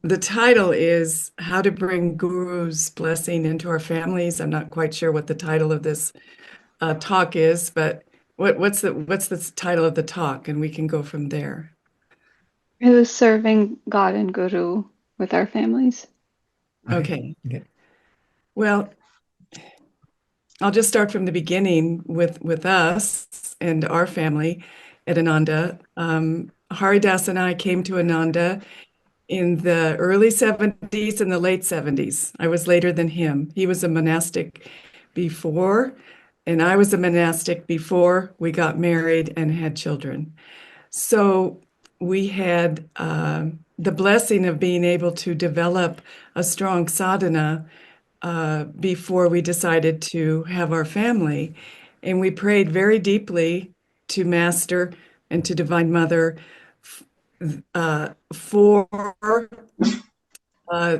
the title is How to Bring Guru's Blessing into Our Families. I'm not quite sure what the title of this talk is, but what's the title of the talk? And we can go from there. It was serving God and Guru with our families. Okay. Okay. Okay. Well, I'll just start from the beginning with us and our family at Ananda. Haridas and I came to Ananda in the early 70s and the late 70s. I was later than him. He was a monastic before, and I was a monastic before we got married and had children. So we had the blessing of being able to develop a strong sadhana before we decided to have our family. And we prayed very deeply to Master and to Divine Mother for uh,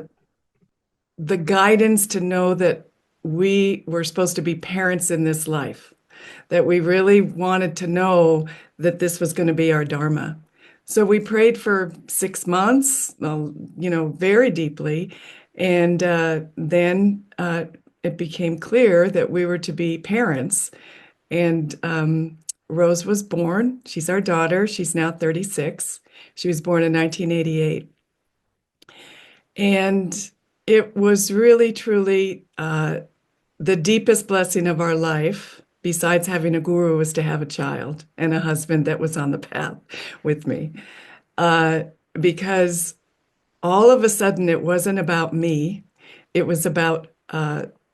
the guidance to know that we were supposed to be parents in this life, that we really wanted to know that this was going to be our Dharma. So we prayed for 6 months, very deeply. And then it became clear that we were to be parents. And Rose was born. She's our daughter. She's now 36. She was born in 1988. And it was really, truly the deepest blessing of our life, besides having a guru, was to have a child and a husband that was on the path with me. Uh, because all of a sudden it wasn't about me, it was about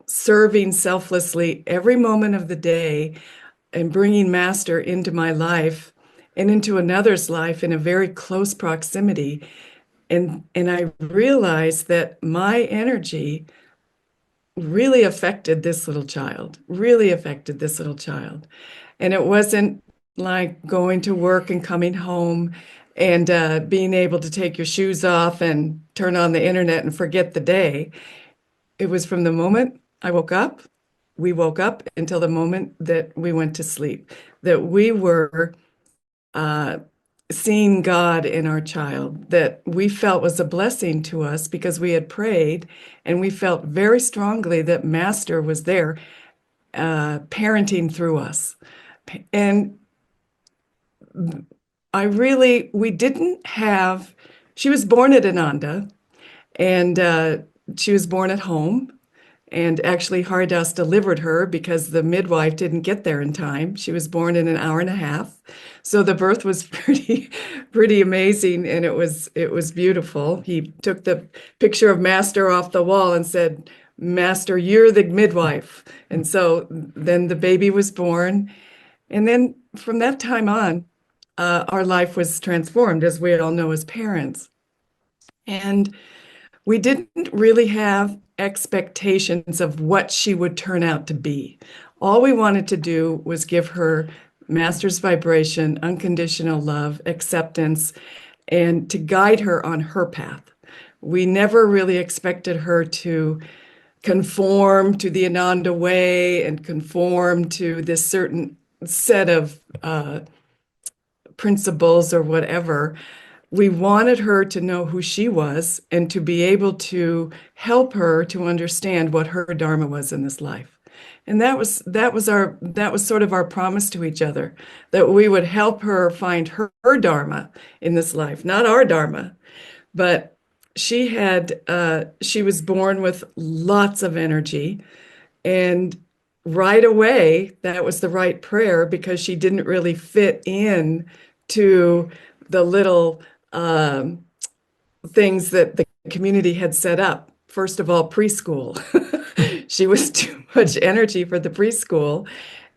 serving selflessly every moment of the day and bringing Master into my life and into another's life in a very close proximity. And I realized that my energy really affected this little child, really affected this little child. And it wasn't like going to work and coming home and being able to take your shoes off and turn on the internet and forget the day. It was from the moment I woke up, we woke up, until the moment that we went to sleep, that we were uh, seeing God in our child, that we felt was a blessing to us because we had prayed and we felt very strongly that Master was there parenting through us. And we didn't have, she was born at Ananda and she was born at home. And actually, Haridas delivered her because the midwife didn't get there in time. She was born in an hour and a half. So the birth was pretty amazing, and it was beautiful. He took the picture of Master off the wall and said, "Master, you're the midwife." And so then the baby was born. And then from that time on, our life was transformed, as we all know as parents. And we didn't really have expectations of what she would turn out to be. All we wanted to do was give her Master's vibration, unconditional love, acceptance, and to guide her on her path. We never really expected her to conform to the Ananda way and conform to this certain set of principles or whatever. We wanted her to know who she was and to be able to help her to understand what her dharma was in this life. And that was sort of our promise to each other, that we would help her find her dharma in this life, not our dharma. But she was born with lots of energy, and right away that was the right prayer because she didn't really fit in to the little um, things that the community had set up. First of all, preschool. She was too much energy for the preschool.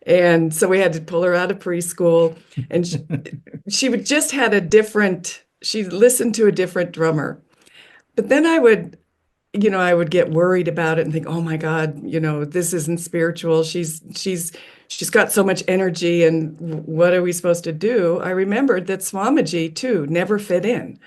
And so we had to pull her out of preschool. And she would just had a different, she listened to a different drummer. But then I would get worried about it and think, oh my God, this isn't spiritual. She's got so much energy, and what are we supposed to do? I remembered that Swamiji too never fit in.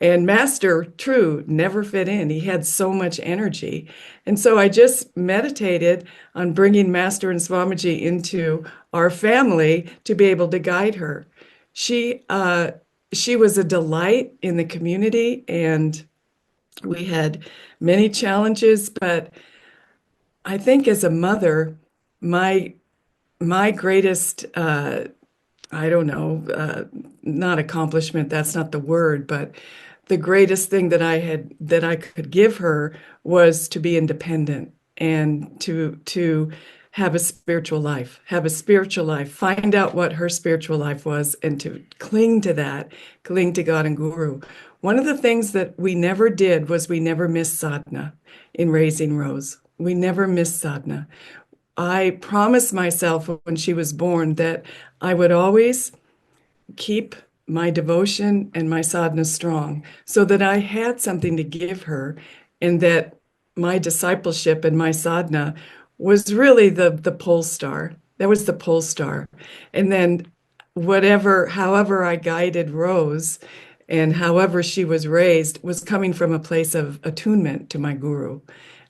And Master, true, never fit in. He had so much energy. And so I just meditated on bringing Master and Swamiji into our family to be able to guide her. She was a delight in the community, and We had many challenges, but I think as a mother, my my greatest I don't know, not accomplishment, that's not the word, but the greatest thing that I could give her was to be independent and to have a spiritual life, find out what her spiritual life was and to cling to that, cling to God and Guru. One of the things that we never did was we never missed sadhana in raising Rose. We never missed sadhana. I promised myself when she was born that I would always keep my devotion and my sadhana strong so that I had something to give her and that my discipleship and my sadhana was really the pole star. That was the pole star. And then however I guided Rose and however she was raised was coming from a place of attunement to my guru.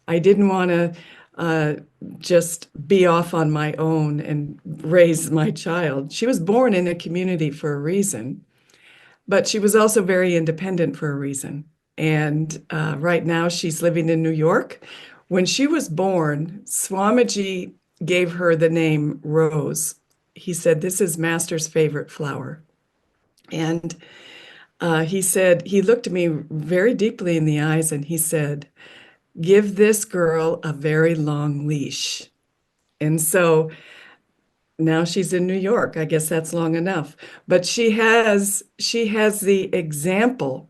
I didn't want to uh, just be off on my own and raise my child. She was born in a community for a reason, but she was also very independent for a reason. And right now she's living in New York. When she was born, Swamiji gave her the name Rose. He said, "This is Master's favorite flower." And he said, he looked at me very deeply in the eyes and he said, "Give this girl a very long leash." And so now she's in New York. I guess that's long enough. But she has the example.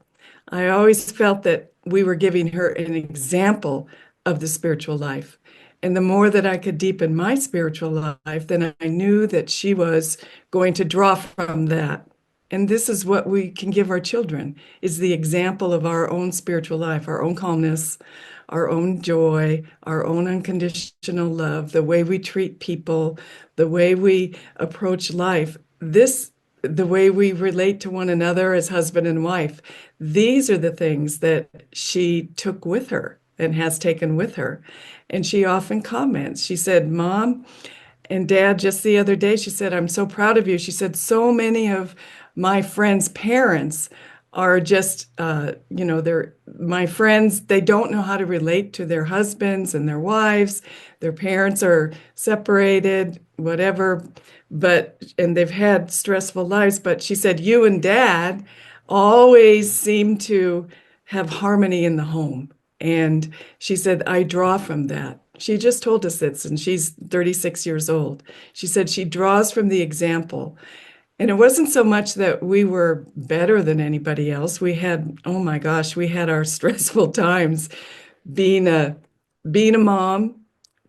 I always felt that we were giving her an example of the spiritual life. And the more that I could deepen my spiritual life, then I knew that she was going to draw from that. And this is what we can give our children, is the example of our own spiritual life, our own calmness, our own joy, our own unconditional love, the way we treat people, the way we approach life, the way we relate to one another as husband and wife. These are the things that she took with her and has taken with her. And she often comments, she said, "Mom and Dad," just the other day, she said, "I'm so proud of you." She said, "So many of my friends' parents are just, they're my friends, they don't know how to relate to their husbands and their wives. Their parents are separated, whatever, and they've had stressful lives." But she said, "You and Dad always seem to have harmony in the home." And she said, "I draw from that." She just told us this, and she's 36 years old. She said she draws from the example. And it wasn't so much that we were better than anybody else. We had, oh my gosh, we had our stressful times being a being a mom,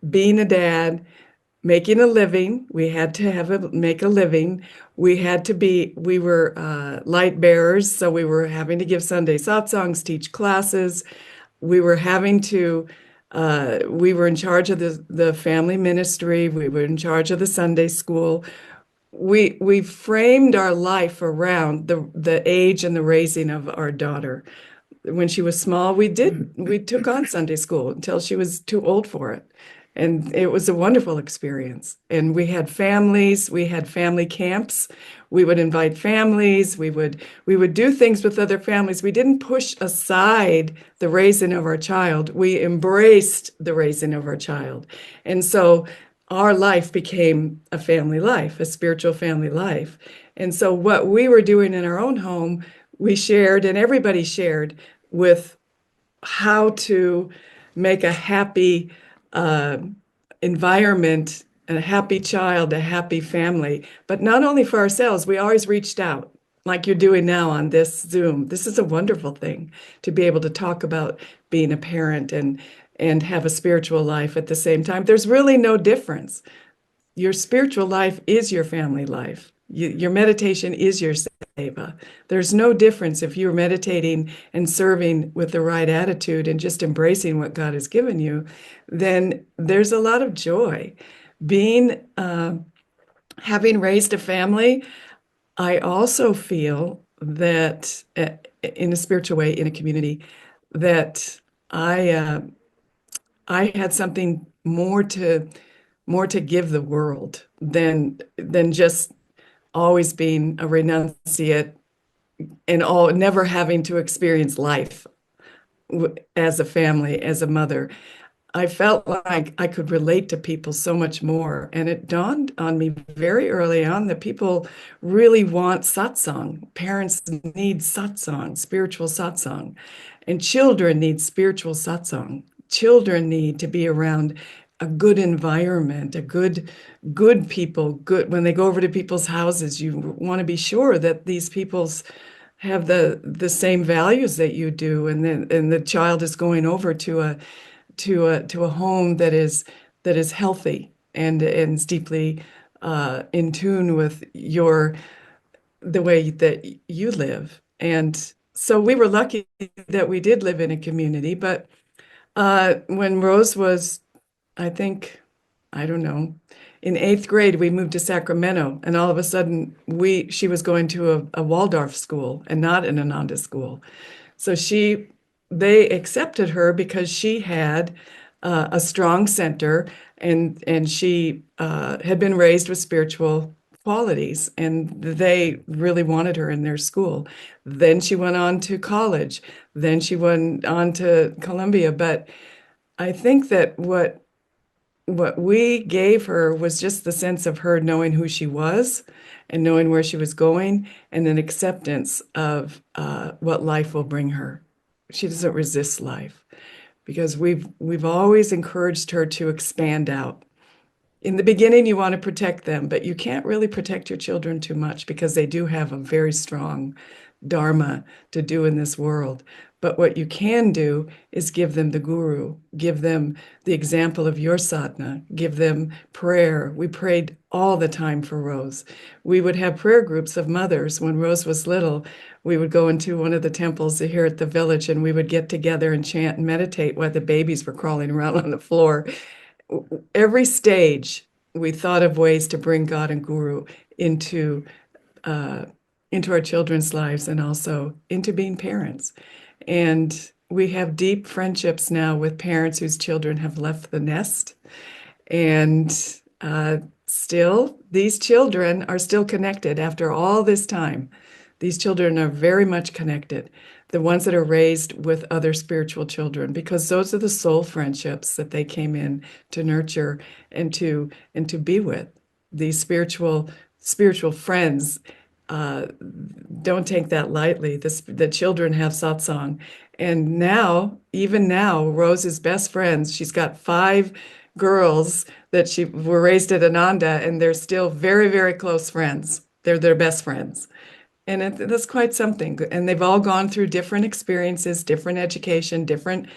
being a dad, making a living. We had to make a living. We were light bearers, so we were having to give Sunday satsangs, teach classes. We were having to we were in charge of the family ministry. We were in charge of the Sunday school. We framed our life around the age and the raising of our daughter. When she was small, we took on Sunday school until she was too old for it. And it was a wonderful experience. And we had family camps. We would invite families, we would do things with other families. We didn't push aside the raising of our child. We embraced the raising of our child. And so our life became a family life, a spiritual family life. And so what we were doing in our own home, we shared, and everybody shared with how to make a happy uh, environment, a happy child, a happy family. But not only for ourselves, we always reached out, like you're doing now on this Zoom. This is a wonderful thing to be able to talk about being a parent and have a spiritual life at the same time. There's really no difference. Your spiritual life is your family life. Your meditation is your seva. There's no difference if you're meditating and serving with the right attitude and just embracing what God has given you, then there's a lot of joy. Being, having raised a family, I also feel that in a spiritual way, in a community, that I had something more to give the world than just always being a renunciate and all never having to experience life as a family, as a mother. I felt like I could relate to people so much more. And it dawned on me very early on that people really want satsang. Parents need satsang, spiritual satsang, and children need spiritual satsang. Children need to be around a good environment, a good people, good when they go over to people's houses, you want to be sure that these people's have the same values that you do, and then and the child is going over to a home that is healthy and is deeply in tune with the way that you live. And so we were lucky that we did live in a community. But when Rose was, I think, I don't know, in eighth grade, we moved to Sacramento, and all of a sudden, she was going to a Waldorf school and not an Ananda school. So they accepted her because she had a strong center, and she had been raised with spiritual qualities, and they really wanted her in their school. Then she went on to college. Then she went on to Columbia. But I think that what we gave her was just the sense of her knowing who she was and knowing where she was going, and an acceptance of what life will bring her. She doesn't resist life because we've always encouraged her to expand out. In the beginning, you want to protect them, but you can't really protect your children too much because they do have a very strong dharma to do in this world. But what you can do is give them the guru, give them the example of your sadhana, give them prayer. We prayed all the time for Rose. We would have prayer groups of mothers. When Rose was little, we would go into one of the temples here at the village, and we would get together and chant and meditate while the babies were crawling around on the floor. Every stage, we thought of ways to bring God and Guru uh, into our children's lives and also into being parents. And we have deep friendships now with parents whose children have left the nest. And still, these children are still connected after all this time. These children are very much connected, the ones that are raised with other spiritual children, because those are the soul friendships that they came in to nurture and to be with. These spiritual friends, don't take that lightly. The children have satsang. And now, even now, Rose's best friends, she's got 5 girls that she were raised at Ananda, and they're still very, very close friends. They're their best friends. And that's quite something. And they've all gone through different experiences, different education, different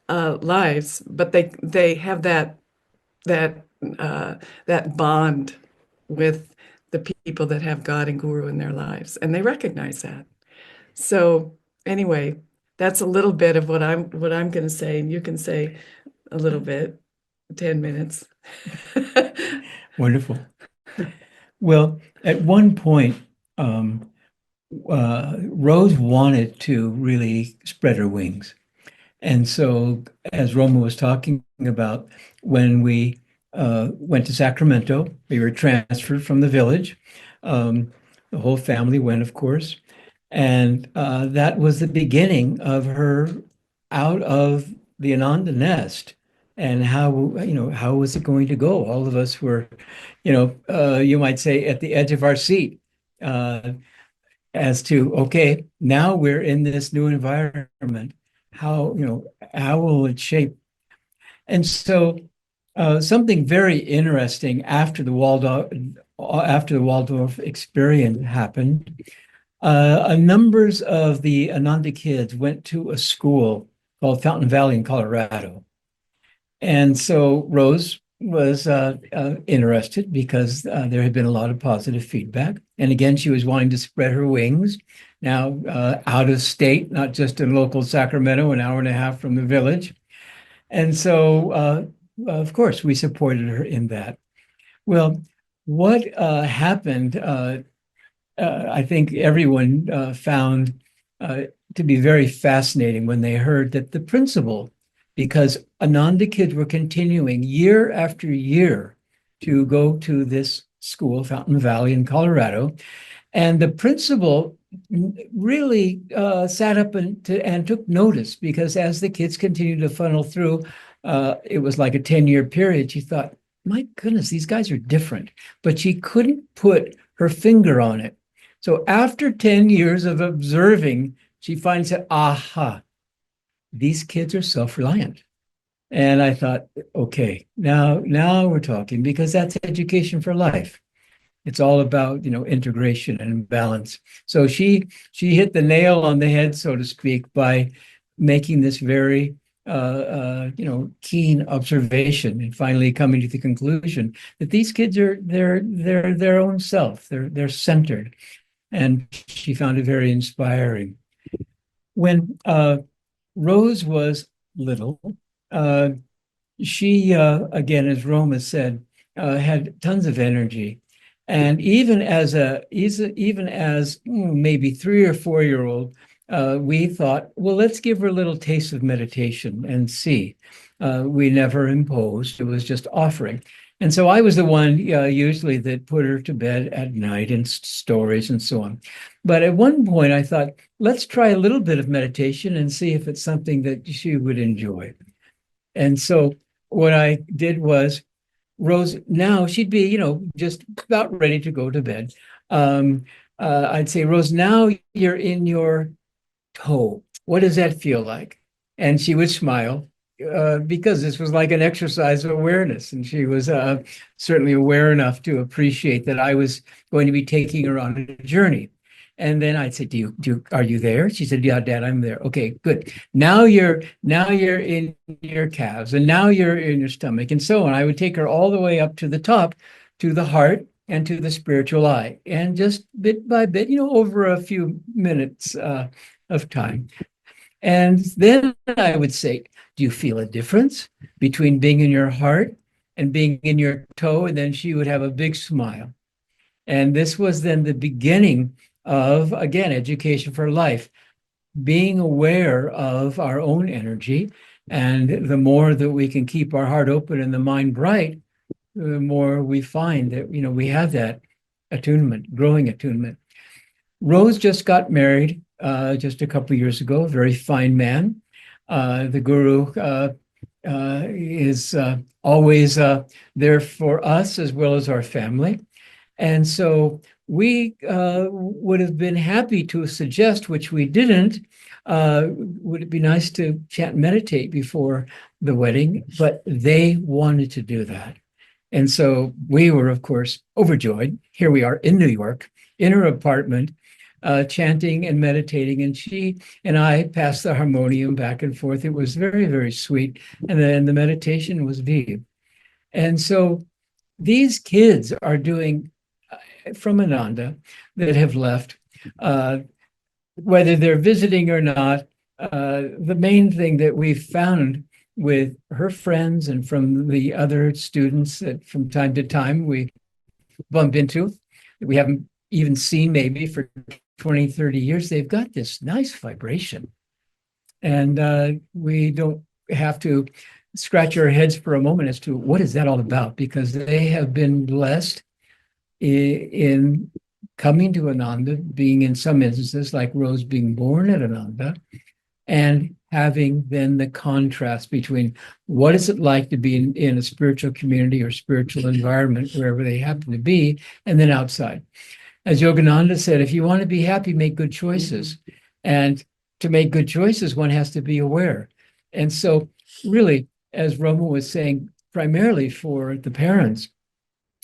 lives, but they have that that bond with the people that have God and Guru in their lives, and they recognize that. So anyway, that's a little bit of what I'm going to say, and you can say a little bit, 10 minutes. Wonderful. Well, at one point, Rose wanted to really spread her wings. And so, as Roma was talking about, when we went to Sacramento, we were transferred from the village. The whole family went, of course. And that was the beginning of her out of the Ananda nest. And how was it going to go? All of us were, you might say, at the edge of our seat as to, okay, now we're in this new environment. How will it shape? And so something very interesting after the Waldorf experience happened. Numbers of the Ananda kids went to a school called Fountain Valley in Colorado. And so Rose was interested because there had been a lot of positive feedback. And again, she was wanting to spread her wings. Now, out of state, not just in local Sacramento, an hour and a half from the village. And so, of course, we supported her in that. Well, what happened, I think everyone found to be very fascinating when they heard that the principal, because Ananda kids were continuing year after year to go to this school, Fountain Valley in Colorado, and the principal really sat up and took notice, because as the kids continued to funnel through, it was like a 10-year period. She thought, my goodness, these guys are different, but she couldn't put her finger on it. So after 10 years of observing, she finds that, aha, these kids are self-reliant. And I thought, okay, now we're talking, because that's education for life. It's all about, integration and balance. So she hit the nail on the head, so to speak, by making this very keen observation, and finally coming to the conclusion that these kids are they're their own self. They're centered, and she found it very inspiring. When Rose was little, uh, she again, as Roma said, had tons of energy, and even as maybe 3 or 4 year old, we thought, well, let's give her a little taste of meditation and see. We never imposed; it was just offering. And so I was the one usually that put her to bed at night in stories and so on. But at one point, I thought, let's try a little bit of meditation and see if it's something that she would enjoy. And so what I did was, Rose, now she'd be, just about ready to go to bed. I'd say, Rose, now you're in your toe. What does that feel like? And she would smile, because this was like an exercise of awareness. And she was certainly aware enough to appreciate that I was going to be taking her on a journey. And then I'd say, are you there? She said, yeah, Dad, I'm there. Okay, good. Now you're in your calves, and now you're in your stomach, and so on. I would take her all the way up to the top, to the heart and to the spiritual eye. And just bit by bit, over a few minutes of time. And then I would say, do you feel a difference between being in your heart and being in your toe? And then she would have a big smile. And this was then the beginning of, again, education for life, being aware of our own energy. And the more that we can keep our heart open and the mind bright, the more we find that, we have that attunement, growing attunement. Rose just got married just a couple of years ago, a very fine man. The guru is always there for us as well as our family. And so we would have been happy to suggest, which we didn't, would it be nice to chant and meditate before the wedding? But they wanted to do that. And so we were, of course, overjoyed. Here we are in New York, in her apartment, chanting and meditating. And she and I passed the harmonium back and forth. It was very, very sweet. And then the meditation was deep. And so these kids are doing, from Ananda, that have left, whether they're visiting or not, the main thing that we've found with her friends and from the other students that from time to time we bump into, that we haven't even seen maybe for 20, 30 years, they've got this nice vibration. And we don't have to scratch our heads for a moment as to what is that all about, because they have been blessed in coming to Ananda, being in some instances like Rose being born at Ananda, and having then the contrast between what is it like to be in a spiritual community or spiritual environment, wherever they happen to be, and then outside. As Yogananda said, if you want to be happy, make good choices. And to make good choices, one has to be aware. And so really, as Roma was saying, primarily for the parents,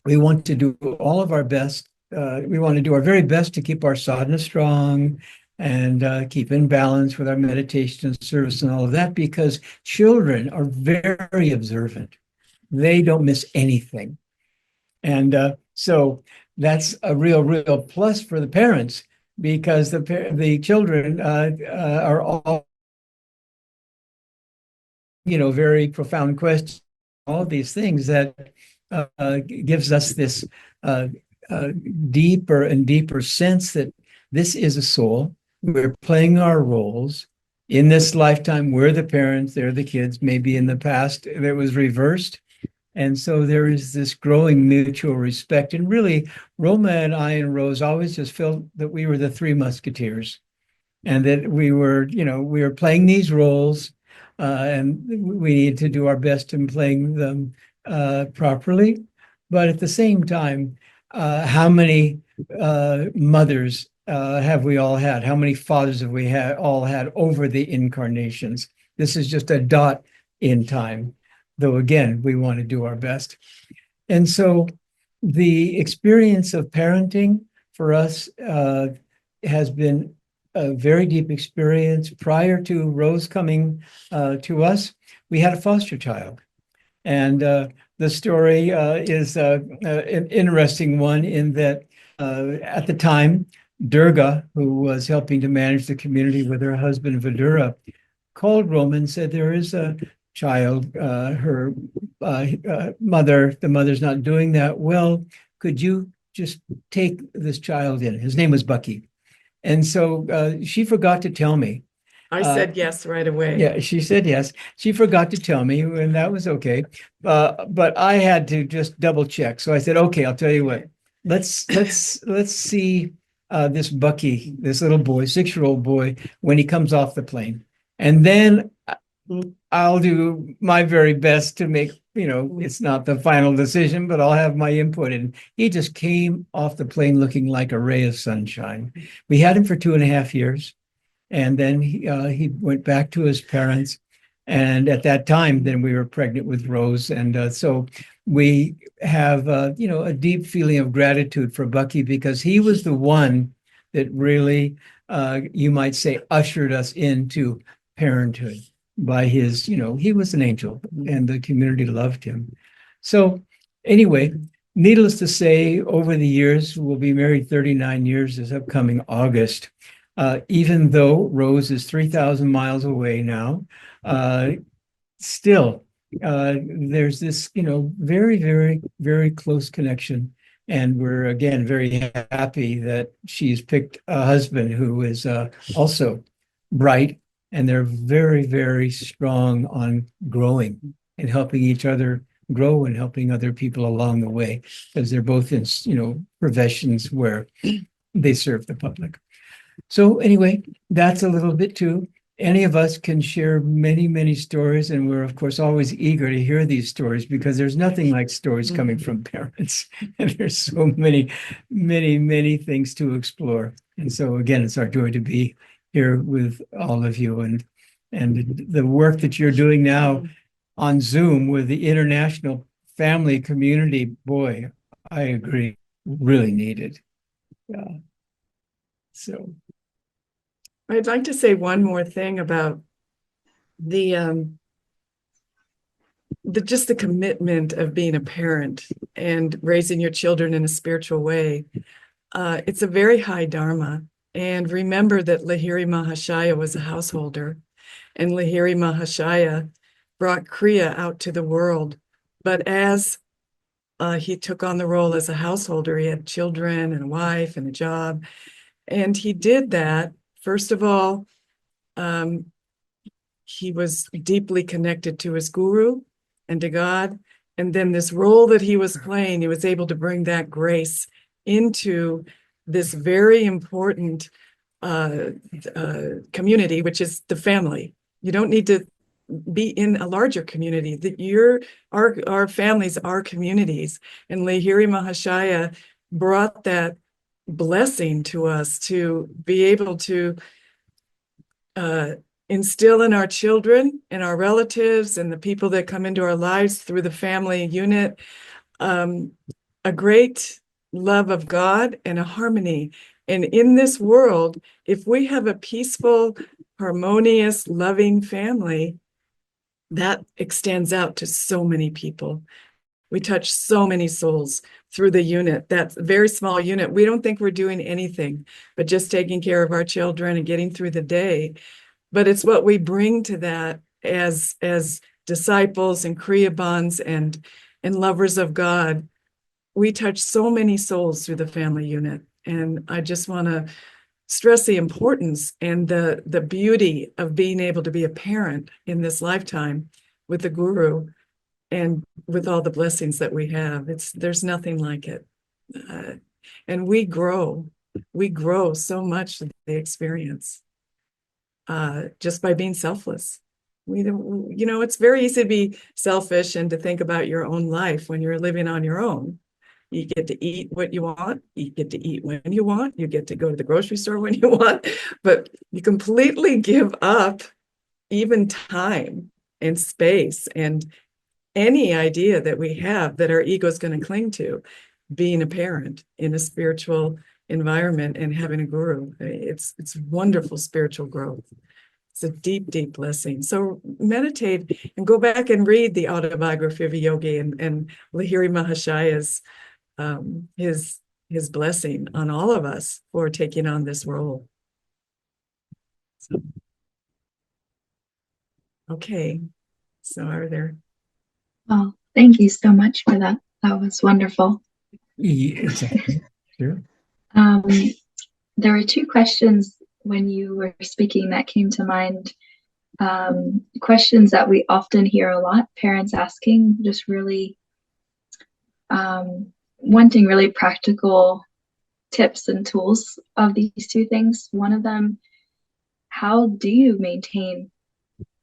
we want to do all of our best. We want to do our very best to keep our sadhana strong and keep in balance with our meditation and service and all of that, because children are very observant. They don't miss anything. And so that's a real plus for the parents, because the children are all, very profound questions, all these things that gives us this deeper and deeper sense that this is a soul. We're playing our roles. In this lifetime, we're the parents, they're the kids. Maybe in the past it was reversed. And so there is this growing mutual respect. And really, Roma and I and Rose always just felt that we were the three musketeers and that we were playing these roles and we need to do our best in playing them properly. But at the same time, how many mothers have we all had? How many fathers have we all had over the incarnations? This is just a dot in time, though again, we want to do our best. And so the experience of parenting for us has been a very deep experience. Prior to Rose coming to us, we had a foster child. And the story is an interesting one in that at the time, Durga, who was helping to manage the community with her husband Vidura, called Roma and said, there is a child, her the mother's not doing that well. Could you just take this child in? His name was Bucky. And so she forgot to tell me. I said yes right away. Yeah, she said yes. She forgot to tell me, and that was okay. But I had to just double check. So I said, okay, I'll tell you what. Let's see this Bucky, this little boy, 6-year-old boy, when he comes off the plane. And then I'll do my very best to make, it's not the final decision, but I'll have my input. And he just came off the plane looking like a ray of sunshine. We had him for 2.5 years. And then he went back to his parents. And at that time, then we were pregnant with Rose. And so we have, a deep feeling of gratitude for Bucky because he was the one that really, you might say, ushered us into parenthood by his, he was an angel and the community loved him. So anyway, needless to say, over the years, we'll be married 39 years this upcoming August. Even though Rose is 3,000 miles away now, still there's this, very, very, very close connection. And we're, again, very happy that she's picked a husband who is also bright. And they're very, very strong on growing and helping each other grow and helping other people along the way, because they're both in, professions where they serve the public. So anyway, that's a little bit too. Any of us can share many, many stories, and we're of course always eager to hear these stories because there's nothing like stories coming from parents. And there's so many, many, many things to explore. And so again, it's our joy to be here with all of you, and the work that you're doing now on Zoom with the international family community. Boy, I agree, really needed. Yeah. So I'd like to say one more thing about the just the commitment of being a parent and raising your children in a spiritual way. It's a very high dharma. And remember that Lahiri Mahashaya was a householder, and Lahiri Mahashaya brought Kriya out to the world. But as he took on the role as a householder, he had children and a wife and a job. And he did that. First of all, he was deeply connected to his guru and to God. And then this role that he was playing, he was able to bring that grace into this very important community, which is the family. You don't need to be in a larger community. That our families are communities. And Lahiri Mahashaya brought that blessing to us to be able to instill in our children and our relatives and the people that come into our lives through the family unit a great love of God and a harmony. And in this world, if we have a peaceful, harmonious, loving family, that extends out to so many people. We touch so many souls through the unit, that very small unit. We don't think we're doing anything but just taking care of our children and getting through the day. But it's what we bring to that as disciples and Kriya bonds and lovers of God. We touch so many souls through the family unit. And I just want to stress the importance and the beauty of being able to be a parent in this lifetime with the guru. and with all the blessings that we have, there's nothing like it. And we grow so much in the experience just by being selfless. It's very easy to be selfish and to think about your own life when you're living on your own. You get to eat what you want. You get to eat when you want. You get to go to the grocery store when you want. But you completely give up even time and space and any idea that we have that our ego is going to cling to, being a parent in a spiritual environment and having a guru. It's wonderful spiritual growth. It's a deep, deep blessing. So meditate and go back and read the autobiography of a yogi and Lahiri Mahashaya's his blessing on all of us for taking on this role. So, okay. So are there? Well, thank you so much for that. That was wonderful. Exactly. Sure. There were two questions when you were speaking that came to mind. Questions that we often hear a lot, parents asking, just really wanting really practical tips and tools of these two things. One of them, how do you maintain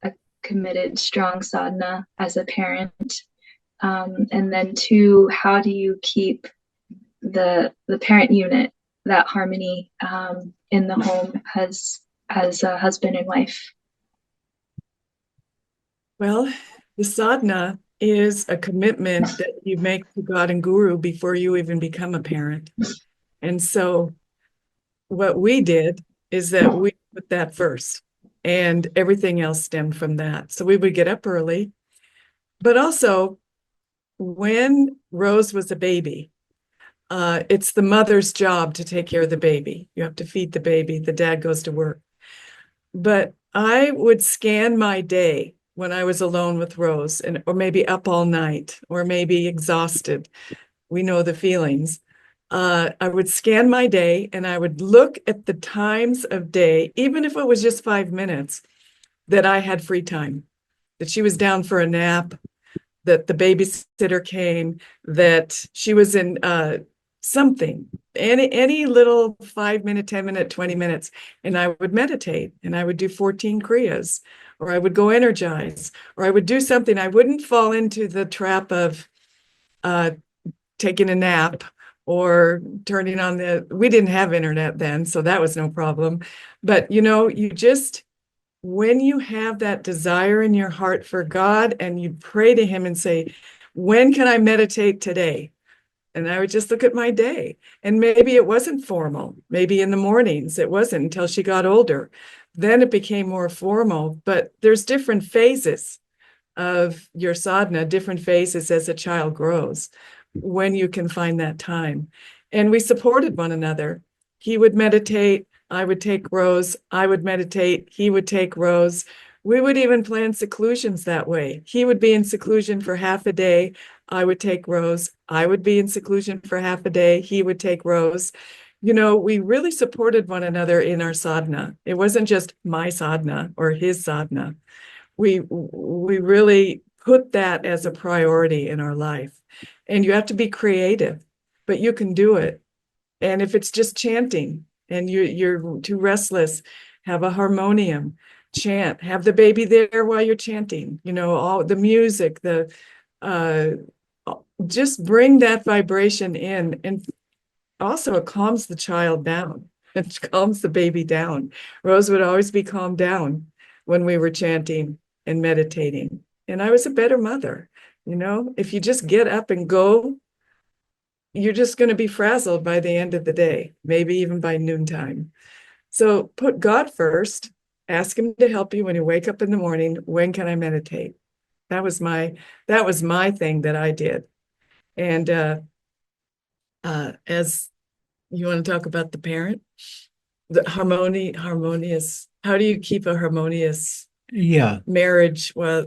a committed, strong sadhana as a parent? And then two, how do you keep the parent unit, that harmony in the home as a husband and wife? Well, the sadhana is a commitment that you make to God and Guru before you even become a parent. And so what we did is that we put that first, and everything else stemmed from that. So we would get up early, but also when Rose was a baby, it's the mother's job to take care of the baby. You have to feed the baby. The dad goes to work. But I would scan my day when I was alone with Rose, or maybe up all night, or maybe exhausted. We know the feelings. I would scan my day and I would look at the times of day, even if it was just 5 minutes, that I had free time, that she was down for a nap, that the babysitter came, that she was in something, any little 5 minute, 10 minute, 20 minutes. And I would meditate and I would do 14 Kriyas, or I would go energize, or I would do something. I wouldn't fall into the trap of taking a nap or turning on we didn't have internet then, so that was no problem. But you just, when you have that desire in your heart for God and you pray to him and say, when can I meditate today? And I would just look at my day. And maybe it wasn't formal. Maybe in the mornings it wasn't, until she got older. Then it became more formal. But there's different phases of your sadhana, different phases as a child grows, when you can find that time. And we supported one another. He would meditate, I would take Rose. I would meditate, he would take Rose. We would even plan seclusions that way. He would be in seclusion for half a day. I would take Rose. I would be in seclusion for half a day. He would take Rose. We really supported one another in our sadhana. It wasn't just my sadhana or his sadhana. We really put that as a priority in our life. And you have to be creative, but you can do it. And if it's just chanting and you're too restless, have a harmonium, chant, have the baby there while you're chanting, all the music, just bring that vibration in. And also it calms the child down. It calms the baby down. Rose would always be calmed down when we were chanting and meditating. And I was a better mother. If you just get up and go, you're just going to be frazzled by the end of the day, maybe even by noontime. So put God first, ask him to help you when you wake up in the morning. When can I meditate? That was my thing that I did. And as you want to talk about the parent, the harmonious, how do you keep a harmonious marriage? Well,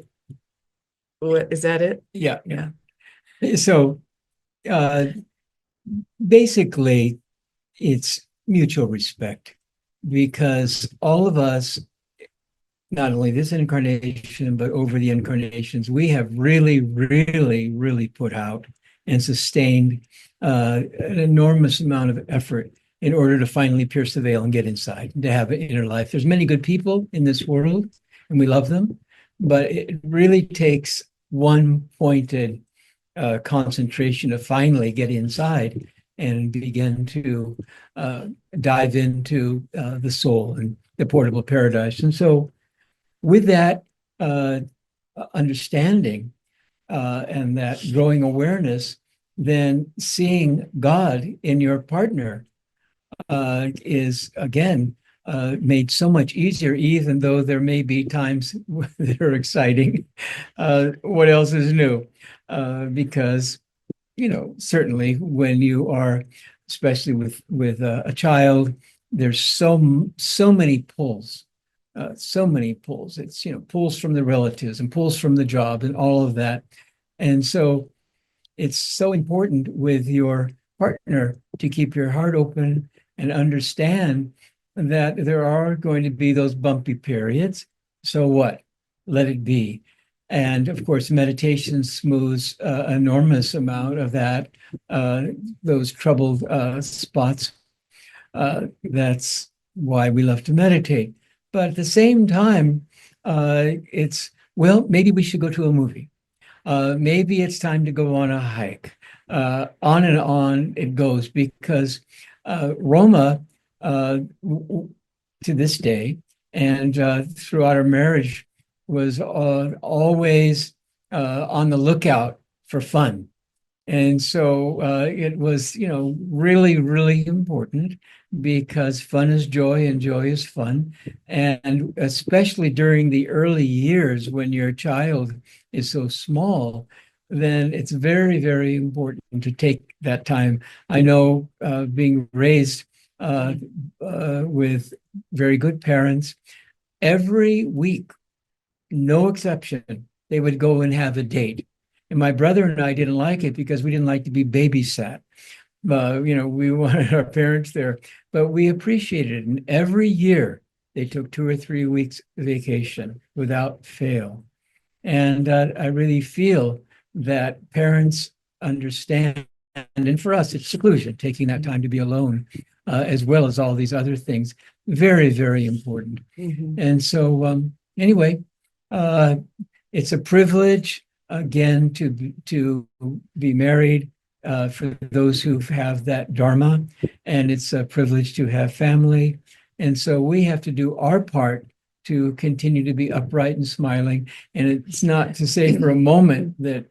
what is that it? Yeah. Yeah. So basically, it's mutual respect, because all of us not only this incarnation, but over the incarnations, we have really, really, really put out and sustained an enormous amount of effort in order to finally pierce the veil and get inside and to have an inner life. There's many good people in this world, and we love them, but it really takes one pointed concentration to finally get inside and begin to dive into the soul and the portable paradise. And so, with that uh, understanding and that growing awareness, then seeing God in your partner is again made so much easier, even though there may be times that are exciting. What else is new? Because certainly when you are, especially with a child, there's so many pulls. So many pulls. It's pulls from the relatives and pulls from the job and all of that. And so it's so important with your partner to keep your heart open and understand that there are going to be those bumpy periods. So what? Let it be. And of course, meditation smooths enormous amount of that, those troubled spots. That's why we love to meditate. But at the same time, maybe we should go to a movie. Maybe it's time to go on a hike. On and on it goes because Roma, to this day, and throughout our marriage, was always on the lookout for fun. And so it was, really, really important because fun is joy and joy is fun. And especially during the early years when your child is so small, then it's very, very important to take that time. I know being raised with very good parents, every week, no exception, they would go and have a date. And my brother and I didn't like it because we didn't like to be babysat. We wanted our parents there, but we appreciated it. And every year they took 2 or 3 weeks vacation without fail. And I really feel that parents understand. And for us, it's seclusion, taking that time to be alone, as well as all these other things. Very, very important. Mm-hmm. And so, anyway, it's a privilege again to be married for those who have that dharma, and it's a privilege to have family. And so we have to do our part to continue to be upright and smiling. And it's not to say for a moment that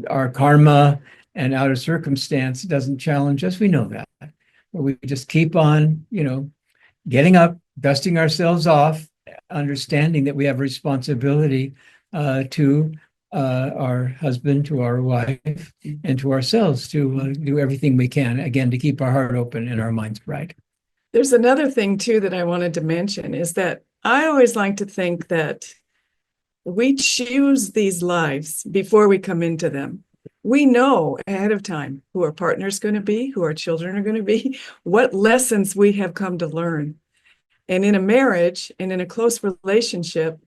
our karma and outer circumstance doesn't challenge us. We know that, but we just keep on, getting up, dusting ourselves off, understanding that we have responsibility to our husband, to our wife, and to ourselves to do everything we can, again, to keep our heart open and our minds bright. There's another thing, too, that I wanted to mention is that I always like to think that we choose these lives before we come into them. We know ahead of time who our partner's going to be, who our children are going to be, what lessons we have come to learn. And in a marriage and in a close relationship,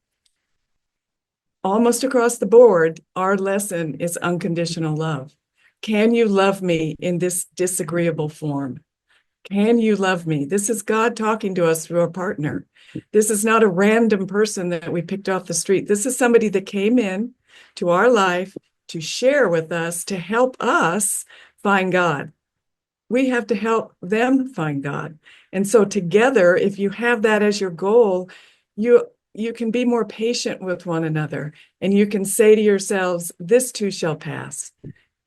almost across the board, our lesson is unconditional love. Can you love me in this disagreeable form? Can you love me? This is God talking to us through our partner. This is not a random person that we picked off the street. This is somebody that came in to our life to share with us, to help us find God. We have to help them find God. And so together, if you have that as your goal, you can be more patient with one another, and you can say to yourselves, this too shall pass.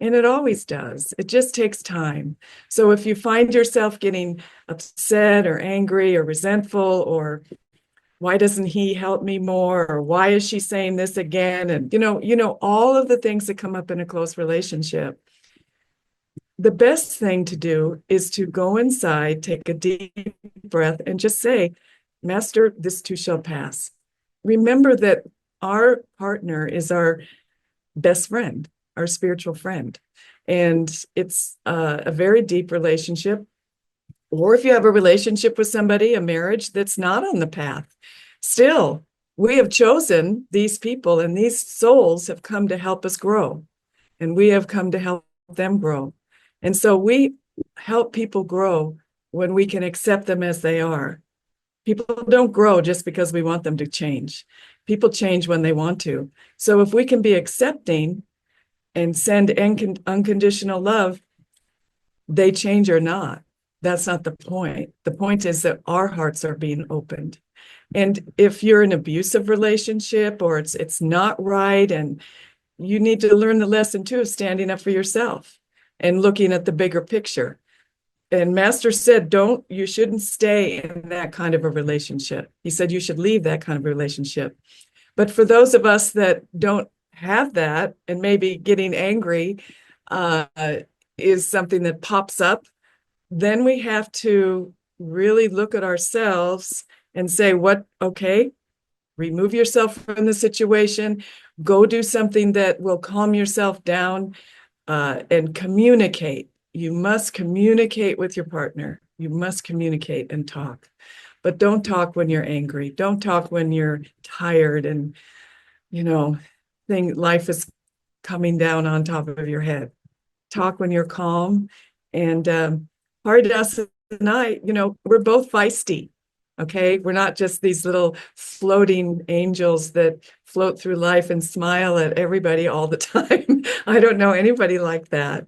And it always does. It just takes time. So if you find yourself getting upset or angry or resentful, or why doesn't he help me more? Or why is she saying this again? And all of the things that come up in a close relationship. The best thing to do is to go inside, take a deep breath, and just say, Master, this too shall pass. Remember that our partner is our best friend, our spiritual friend. And it's a very deep relationship. Or if you have a relationship with somebody, a marriage that's not on the path, still, we have chosen these people, and these souls have come to help us grow, and we have come to help them grow. And so we help people grow when we can accept them as they are. People don't grow just because we want them to change. People change when they want to. So if we can be accepting and send unconditional love, they change or not. That's not the point. The point is that our hearts are being opened. And if you're in an abusive relationship or it's not right, and you need to learn the lesson too of standing up for yourself and looking at the bigger picture. And Master said, you shouldn't stay in that kind of a relationship. He said you should leave that kind of relationship. But for those of us that don't have that, and maybe getting angry is something that pops up, then we have to really look at ourselves and say, okay, remove yourself from the situation, go do something that will calm yourself down, and communicate. You must communicate with your partner. You must communicate and talk. But don't talk when you're angry. Don't talk when you're tired and, life is coming down on top of your head. Talk when you're calm. And Haridas and I, we're both feisty. Okay, we're not just these little floating angels that float through life and smile at everybody all the time. I don't know anybody like that.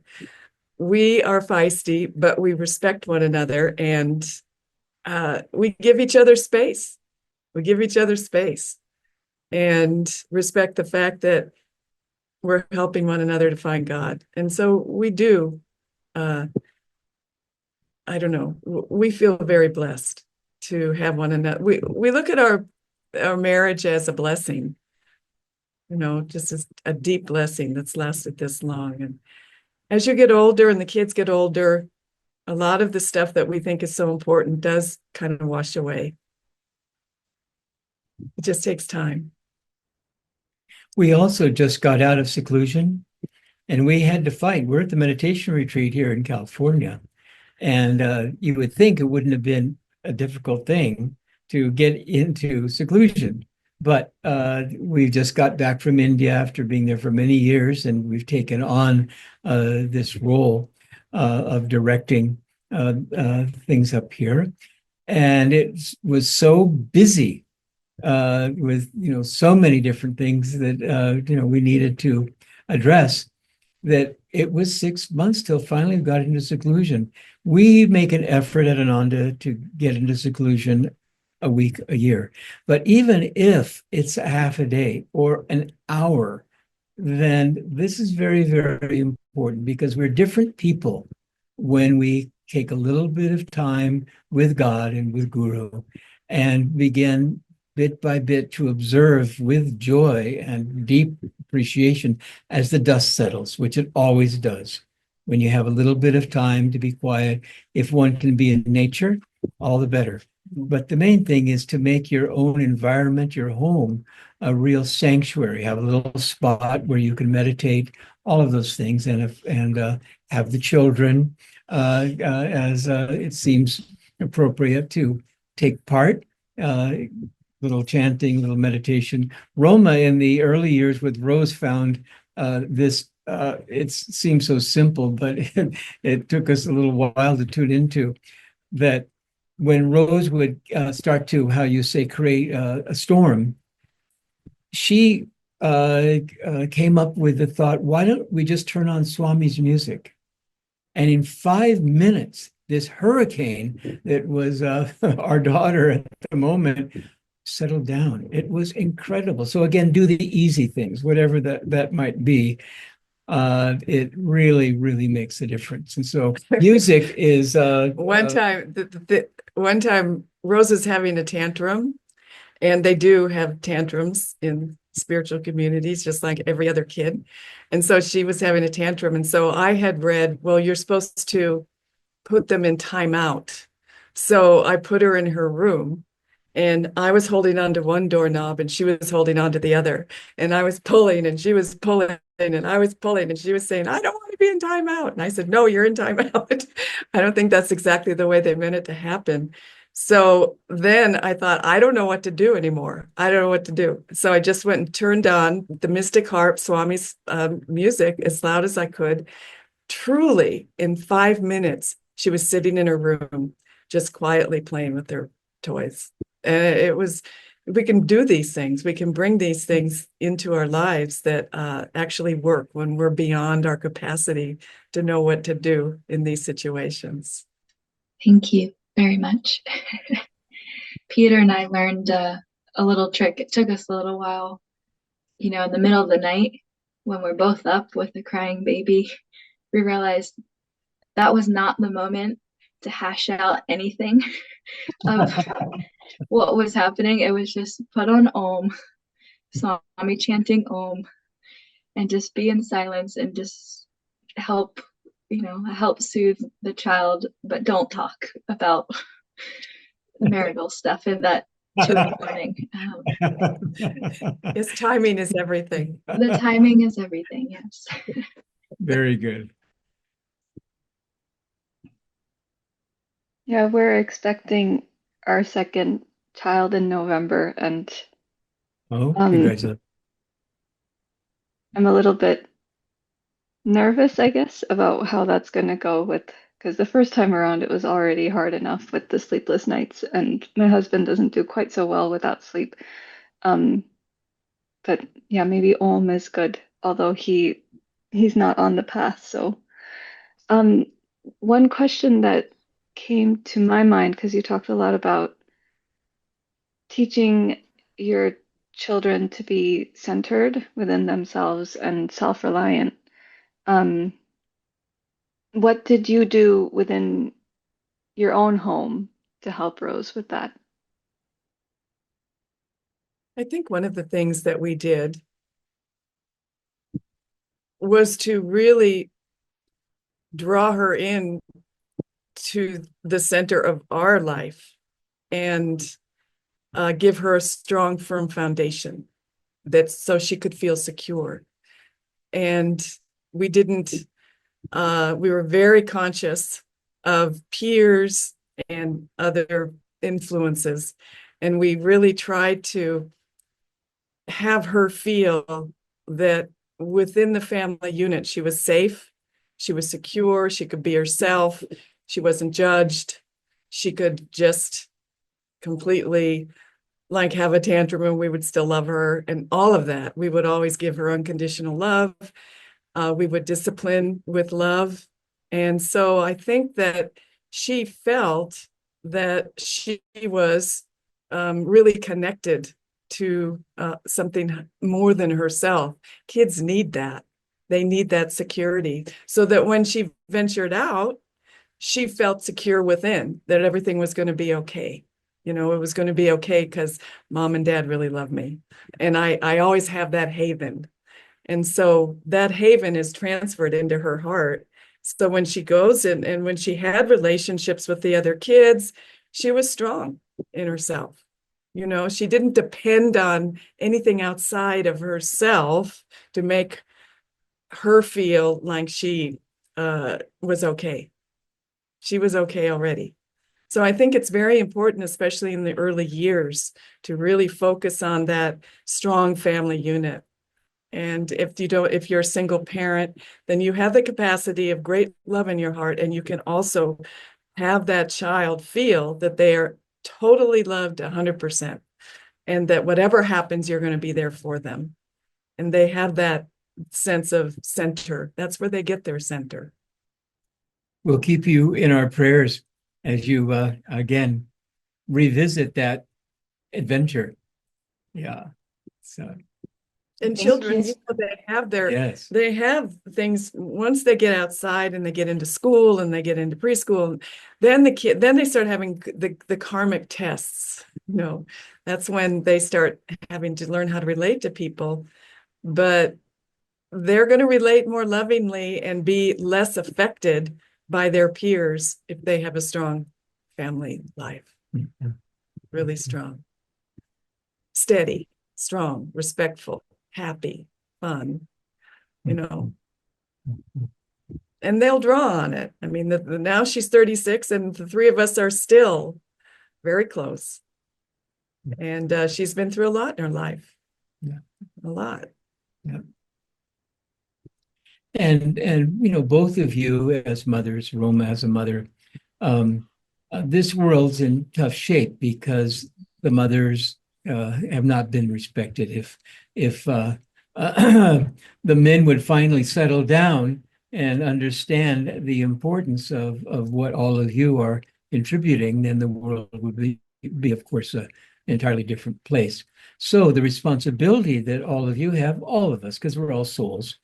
We are feisty, but we respect one another, and we give each other space. We give each other space and respect the fact that we're helping one another to find God. And so we do, I don't know, we feel very blessed to have one another. We look at our marriage as a blessing, just as a deep blessing that's lasted this long. And as you get older and the kids get older, a lot of the stuff that we think is so important does kind of wash away. It just takes time. We also just got out of seclusion, and we had to fight. We're at the meditation retreat here in California, and you would think it wouldn't have been a difficult thing to get into seclusion. But we just got back from India after being there for many years, and we've taken on this role of directing things up here. And it was so busy with so many different things that we needed to address, that it was 6 months till finally we got into seclusion. We make an effort at Ananda to get into seclusion a week, a year. But even if it's a half a day or an hour, then this is very, very important, because we're different people when we take a little bit of time with God and with Guru and begin bit by bit to observe with joy and deep appreciation as the dust settles, which it always does. When you have a little bit of time to be quiet, if one can be in nature, all the better. But the main thing is to make your own environment, your home, a real sanctuary. Have a little spot where you can meditate, all of those things, and have the children as it seems appropriate to take part. Little chanting, little meditation. Roma, in the early years with Rose, found this. It seems so simple, but it took us a little while to tune into that. When Rose would start to, how you say, create a storm, she came up with the thought, why don't we just turn on Swami's music? And in 5 minutes, this hurricane that was our daughter at the moment settled down. It was incredible. So again, do the easy things, whatever that might be. It really, really makes a difference. And so music is one time Rose is having a tantrum, and they do have tantrums in spiritual communities, just like every other kid. And so she was having a tantrum. And so I had read, well, you're supposed to put them in timeout. So I put her in her room, and I was holding on to one doorknob and she was holding on to the other. And I was pulling and she was pulling and I was pulling, and she was saying, I don't want to be in timeout. And I said, no, you're in timeout. I don't think that's exactly the way they meant it to happen. So then I thought, I don't know what to do anymore. I don't know what to do. So I just went and turned on the Mystic Harp, Swami's music, as loud as I could. Truly, in 5 minutes, she was sitting in her room, just quietly playing with her toys. And it was, we can do these things. We can bring these things into our lives that actually work when we're beyond our capacity to know what to do in these situations. Thank you very much. Peter and I learned a little trick. It took us a little while, in the middle of the night when we're both up with a crying baby. We realized that was not the moment to hash out anything of what was happening. It was just put on Om, Swami chanting Om, and just be in silence and just help, help soothe the child, but don't talk about the marital stuff in that 2 in the morning. His timing is everything. The timing is everything, yes. Very good. Yeah, we're expecting our second child in November, and Oh, congratulations. I'm a little bit nervous, I guess, about how that's going to go because the first time around it was already hard enough with the sleepless nights, and my husband doesn't do quite so well without sleep. But yeah, maybe Om is good, although he's not on the path. So, one question that came to my mind, because you talked a lot about teaching your children to be centered within themselves and self-reliant. What did you do within your own home to help Rose with that? I think one of the things that we did was to really draw her in to the center of our life and give her a strong, firm foundation so she could feel secure. And we didn't, we were very conscious of peers and other influences. And we really tried to have her feel that within the family unit, she was safe, she was secure, she could be herself, she wasn't judged, she could just completely have a tantrum and we would still love her, and all of that. We would always give her unconditional love. We would discipline with love. And so I think that she felt that she was really connected to something more than herself. Kids need that. They need that security so that when she ventured out, she felt secure within, that everything was going to be okay. It was going to be okay because mom and dad really love me. And I always have that haven. And so that haven is transferred into her heart. So when she goes in and when she had relationships with the other kids, she was strong in herself. She didn't depend on anything outside of herself to make her feel like she was okay. She was okay already. So I think it's very important, especially in the early years, to really focus on that strong family unit. And if you're a single parent, then you have the capacity of great love in your heart, and you can also have that child feel that they are totally loved 100%, and that whatever happens, you're going to be there for them. And they have that sense of center. That's where they get their center. We'll keep you in our prayers as you again revisit that adventure. Yeah. So. And Thank children, you. they have things once they get outside and they get into school and they get into preschool, then they start having the karmic tests. That's when they start having to learn how to relate to people, but they're going to relate more lovingly and be less affected by their peers if they have a strong family life. Mm-hmm. Really strong, steady, strong, respectful, happy, fun, and they'll draw on it. I mean, now she's 36 and the three of us are still very close. And she's been through a lot in her life. Yeah. A lot. Yeah. And both of you as mothers, Roma as a mother, this world's in tough shape because the mothers have not been respected. If the men would finally settle down and understand the importance of what all of you are contributing, then the world would be of course, an entirely different place. So the responsibility that all of you have, all of us, because we're all souls,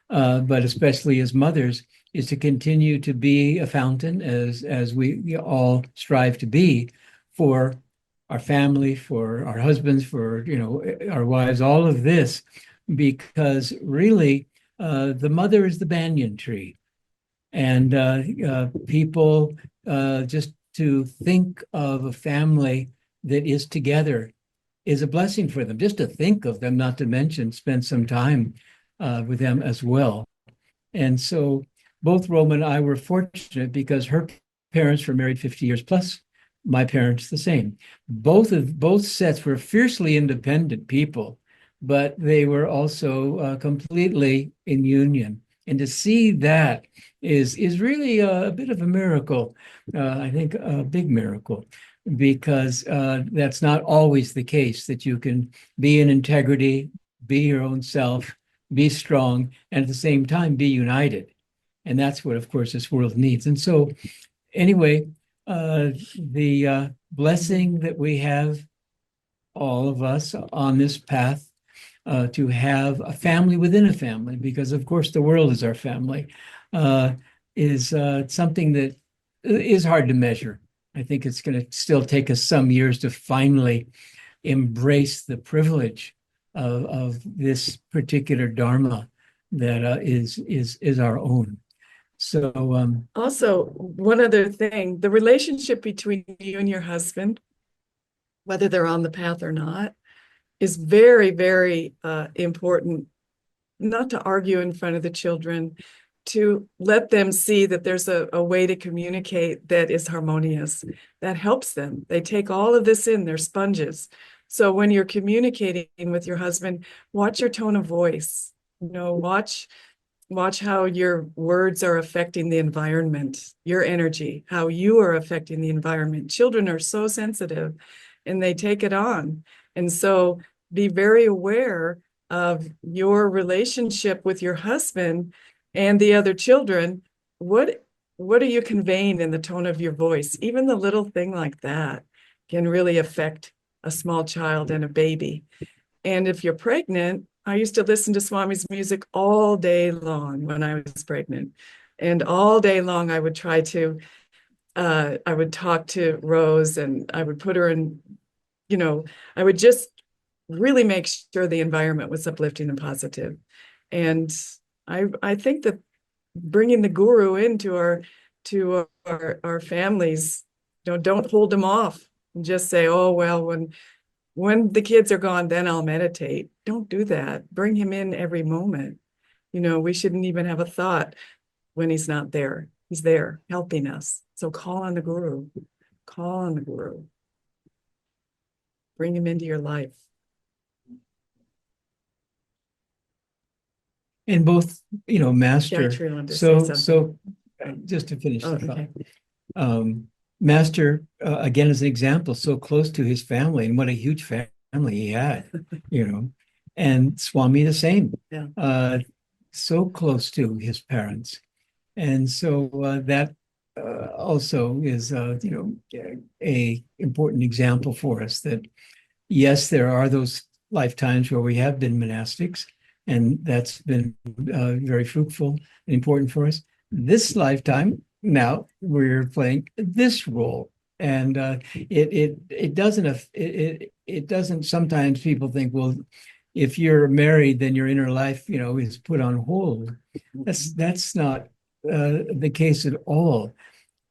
but especially as mothers, is to continue to be a fountain, as we all strive to be, for our family, for our husbands, for our wives, all of this, because really the mother is the banyan tree. And people, just to think of a family that is together is a blessing for them. Just to think of them, not to mention spend some time with them as well. And so both Roma and I were fortunate because her parents were married 50 years plus, my parents the same. Both sets were fiercely independent people, but they were also completely in union. And to see that is really a bit of a miracle. I think a big miracle, because that's not always the case, that you can be in integrity, be your own self, be strong, and at the same time be united. And that's what, of course, this world needs. And so anyway, the blessing that we have, all of us on this path, to have a family within a family, because of course the world is our family, is something that is hard to measure. I think it's going to still take us some years to finally embrace the privilege of this particular dharma that is our own. So also, one other thing, the relationship between you and your husband, whether they're on the path or not, is very, very important. Not to argue in front of the children, to let them see that there's a way to communicate that is harmonious, that helps them. They take all of this in, they're sponges. So when you're communicating with your husband, watch your tone of voice. Watch how your words are affecting the environment, your energy, how you are affecting the environment. Children are so sensitive and they take it on. And so be very aware of your relationship with your husband and the other children. What are you conveying in the tone of your voice? Even the little thing like that can really affect a small child and a baby. And if you're pregnant, I used to listen to Swami's music all day long when I was pregnant. And all day long, I would I would talk to Rose and I would put her in, I would just really make sure the environment was uplifting and positive. And I think that bringing the guru into our families, don't hold them off and just say, oh, well, when the kids are gone, then I'll meditate. Don't do that. Bring him in every moment. We shouldn't even have a thought when he's not there. He's there helping us. So call on the guru. Call on the guru. Bring him into your life. and both, master. Gayatri wanted to say So something. just to finish the thought. Okay. Master, again, as an example, so close to his family, and what a huge family he had, and Swami the same, so close to his parents. And so that also is, a important example for us, that yes, there are those lifetimes where we have been monastics, and that's been very fruitful and important for us. This lifetime, now we're playing this role, and it doesn't. Sometimes people think, well, if you're married, then your inner life, is put on hold. That's not the case at all.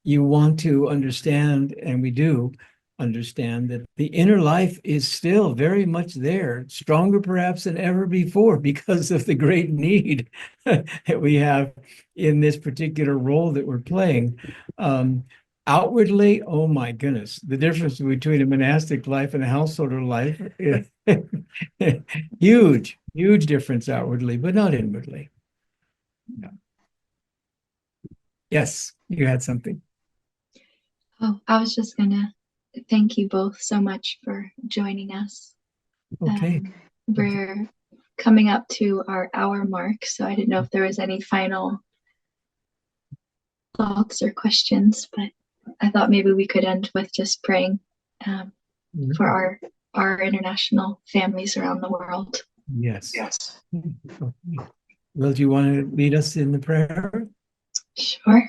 You want to understand, and we do understand, that the inner life is still very much there, stronger perhaps than ever before, because of the great need that we have in this particular role that we're playing. Outwardly, oh my goodness, the difference between a monastic life and a householder life is huge, huge difference outwardly, but not inwardly. Yeah. Yes, you had something. Oh, I was just gonna thank you both so much for joining us. Okay. We're coming up to our hour mark, so I didn't know if there was any final thoughts or questions, but I thought maybe we could end with just praying for our international families around the world. Yes. Yes. Okay. Well, do you want to lead us in the prayer? Sure.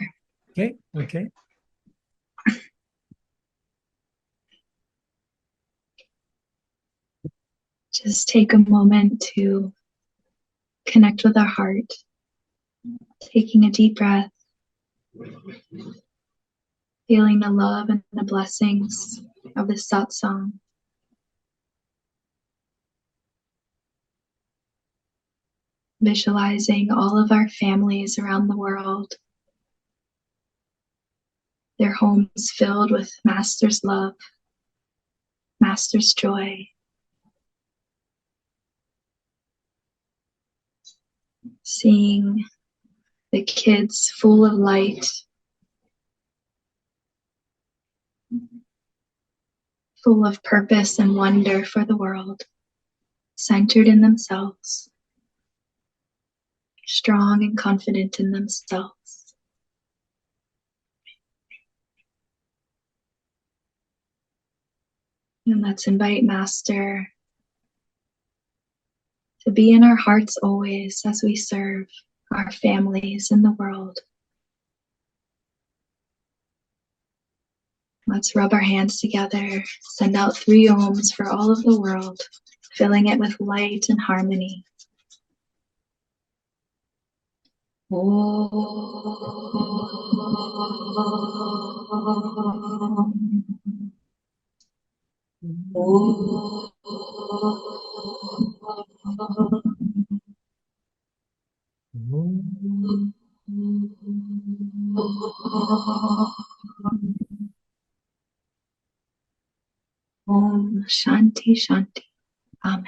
Okay. Okay. Just take a moment to connect with our heart, taking a deep breath, feeling the love and the blessings of this satsang. Visualizing all of our families around the world, their homes filled with Master's love, Master's joy. Seeing the kids full of light, full of purpose and wonder for the world, centered in themselves, strong and confident in themselves. And let's invite Master to be in our hearts always as we serve our families in the world. Let's rub our hands together, send out 3 ohms for all of the world, filling it with light and harmony. Om Shanti Shanti. Amen.